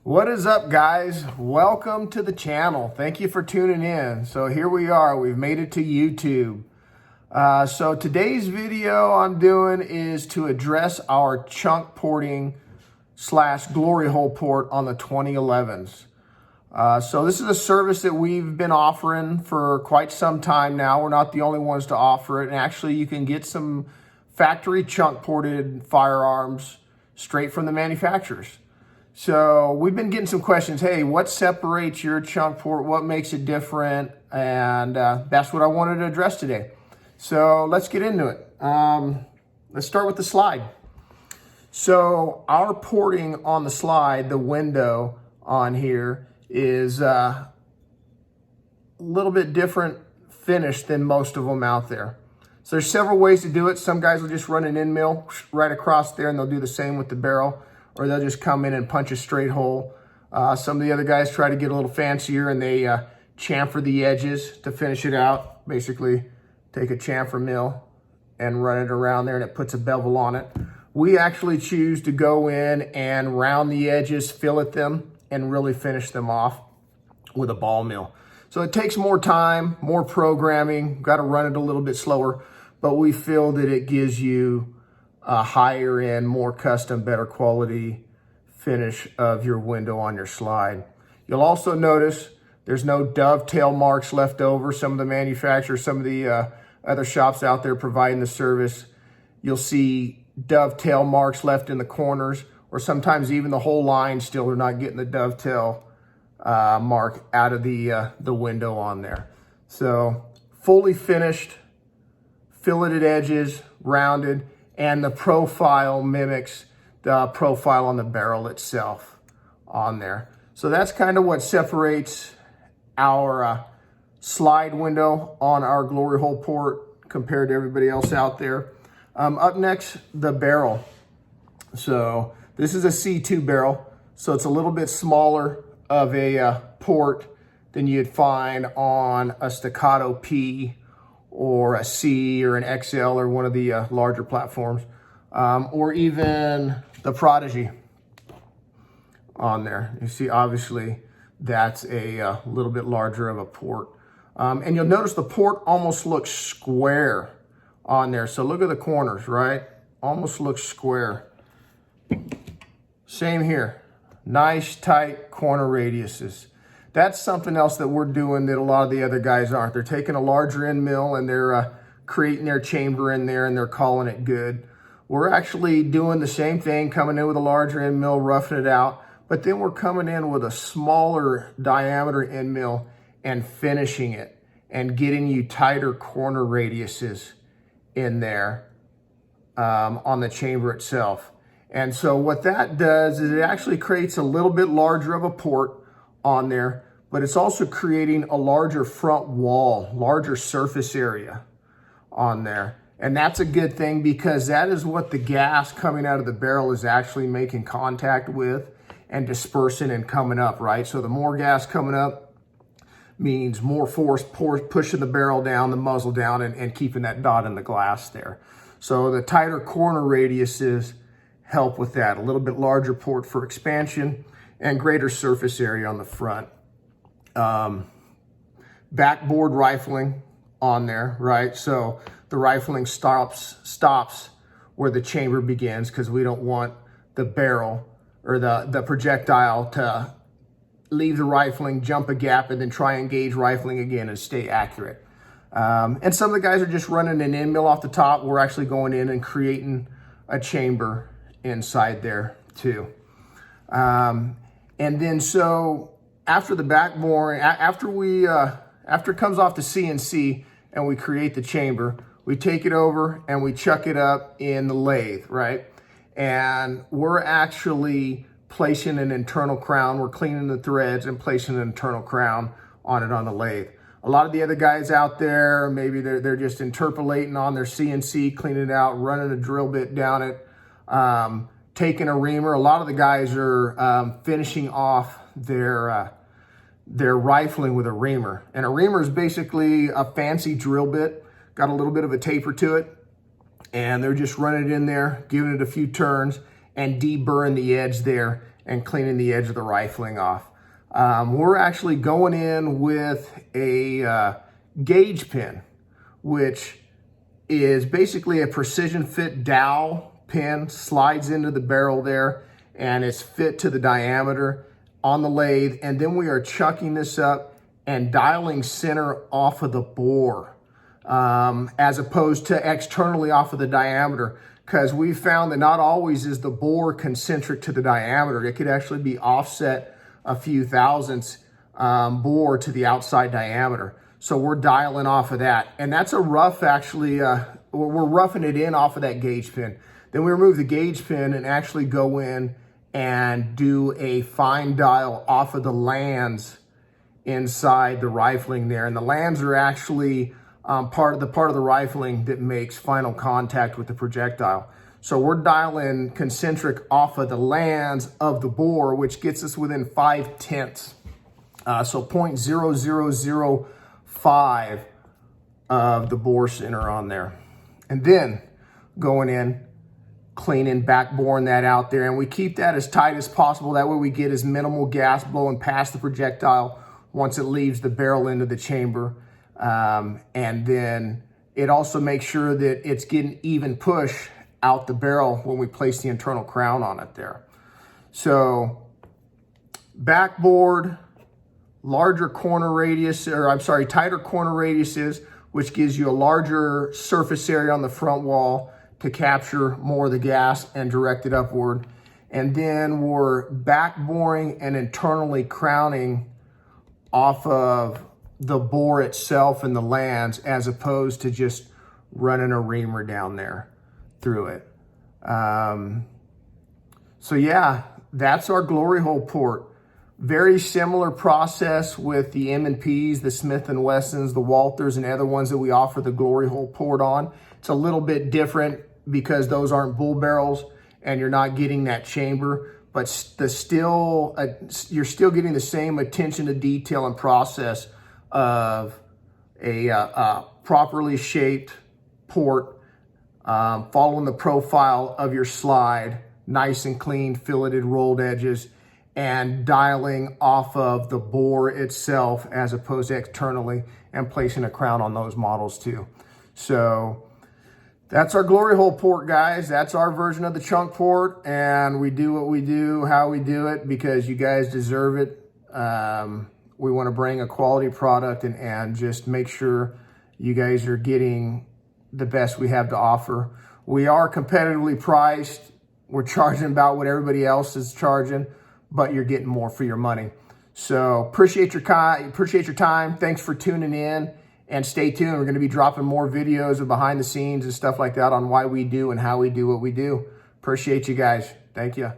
What is up, guys? Welcome to the channel. Thank you for tuning in. So here we are. We've made it to YouTube. So today's video I'm doing is to address our chunk porting / glory hole port on the 2011s. So this is a service that we've been offering for quite some time now. We're not the only ones to offer it. And actually you can get some factory chunk ported firearms straight from the manufacturers. So we've been getting some questions. Hey, what separates your chunk port? What makes it different? And that's what I wanted to address today. So let's get into it. Let's start with the slide. So our porting on the slide, the window on here is a little bit different finish than most of them out there. So there's several ways to do it. Some guys will just run an end mill right across there and they'll do the same with the barrel, or they'll just come in and punch a straight hole. Some of the other guys try to get a little fancier and they chamfer the edges to finish it out. Basically take a chamfer mill and run it around there and it puts a bevel on it. We actually choose to go in and round the edges, fillet them, and really finish them off with a ball mill. So it takes more time, more programming, got to run it a little bit slower, but we feel that it gives you a higher end, more custom, better quality finish of your window on your slide. You'll also notice there's no dovetail marks left over. Some of the manufacturers, some of the other shops out there providing the service, you'll see dovetail marks left in the corners, or sometimes even the whole line still are not getting the dovetail mark out of the window on there. So fully finished, filleted edges, rounded, and the profile mimics the profile on the barrel itself on there. So that's kind of what separates our slide window on our glory hole port compared to everybody else out there. Up next, the barrel. So this is a C2 barrel, so it's a little bit smaller of a port than you'd find on a Staccato P or a C or an XL or one of the larger platforms, or even the Prodigy on there. You see, obviously, that's a little bit larger of a port. And you'll notice the port almost looks square on there. So look at the corners, right? Almost looks square. Same here. Nice, tight corner radiuses. That's something else that we're doing that a lot of the other guys aren't. They're taking a larger end mill and they're creating their chamber in there and they're calling it good. We're actually doing the same thing, coming in with a larger end mill, roughing it out, but then we're coming in with a smaller diameter end mill and finishing it and getting you tighter corner radiuses in there on the chamber itself. And so what that does is it actually creates a little bit larger of a port on there, but it's also creating a larger front wall, larger surface area on there. And that's a good thing because that is what the gas coming out of the barrel is actually making contact with and dispersing and coming up, right? So the more gas coming up means more force pushing the barrel down, the muzzle down, and keeping that dot in the glass there. So the tighter corner radiuses help with that. A little bit larger port for expansion and greater surface area on the front. Backboard rifling on there, right? So the rifling stops where the chamber begins because we don't want the barrel or the projectile to leave the rifling, jump a gap, and then try and engage rifling again and stay accurate. And some of the guys are just running an end mill off the top. We're actually going in and creating a chamber inside there too. And then so after the back boring, after it comes off the CNC and we create the chamber, we take it over and we chuck it up in the lathe, right? And we're actually placing an internal crown. We're cleaning the threads and placing an internal crown on it on the lathe. A lot of the other guys out there, maybe they're just interpolating on their CNC, cleaning it out, running a drill bit down it, taking a reamer. A lot of the guys are finishing off their rifling with a reamer. And a reamer is basically a fancy drill bit, got a little bit of a taper to it, and they're just running it in there, giving it a few turns and deburring the edge there and cleaning the edge of the rifling off. We're actually going in with a gauge pin, which is basically a precision fit dowel pin, slides into the barrel there, and it's fit to the diameter on the lathe. And then we are chucking this up and dialing center off of the bore, as opposed to externally off of the diameter, because we found that not always is the bore concentric to the diameter. It could actually be offset a few thousandths bore to the outside diameter. So we're dialing off of that. And that's a rough, actually, we're roughing it in off of that gauge pin. Then we remove the gauge pin and actually go in and do a fine dial off of the lands inside the rifling there. And the lands are actually part of the rifling that makes final contact with the projectile. So we're dialing concentric off of the lands of the bore, which gets us within 5/10. So 0.0005 of the bore center on there. And then going in, cleaning, back boring that out there. And we keep that as tight as possible. That way we get as minimal gas blowing past the projectile once it leaves the barrel into the chamber. And then it also makes sure that it's getting even push out the barrel when we place the internal crown on it there. So backboard, larger corner radius, or I'm sorry, tighter corner radiuses, which gives you a larger surface area on the front wall to capture more of the gas and direct it upward. And then we're back boring and internally crowning off of the bore itself and the lands, as opposed to just running a reamer down there through it. So yeah, that's our glory hole port. Very similar process with the M&Ps, the Smith & Wessons, the Walthers, and other ones that we offer the glory hole port on. It's a little bit different because those aren't bull barrels and you're not getting that chamber, but you're still getting the same attention to detail and process of a properly shaped port, following the profile of your slide, nice and clean, filleted, rolled edges, and dialing off of the bore itself as opposed to externally, and placing a crown on those models too. So that's our glory hole port, guys. That's our version of the chunk port, and we do what we do, how we do it, because you guys deserve it. We want to bring a quality product and just make sure you guys are getting the best we have to offer. We are competitively priced. We're charging about what everybody else is charging, but you're getting more for your money. So appreciate your time. Thanks for tuning in, and stay tuned. We're going to be dropping more videos of behind the scenes and stuff like that on why we do and how we do what we do. Appreciate you guys. Thank you.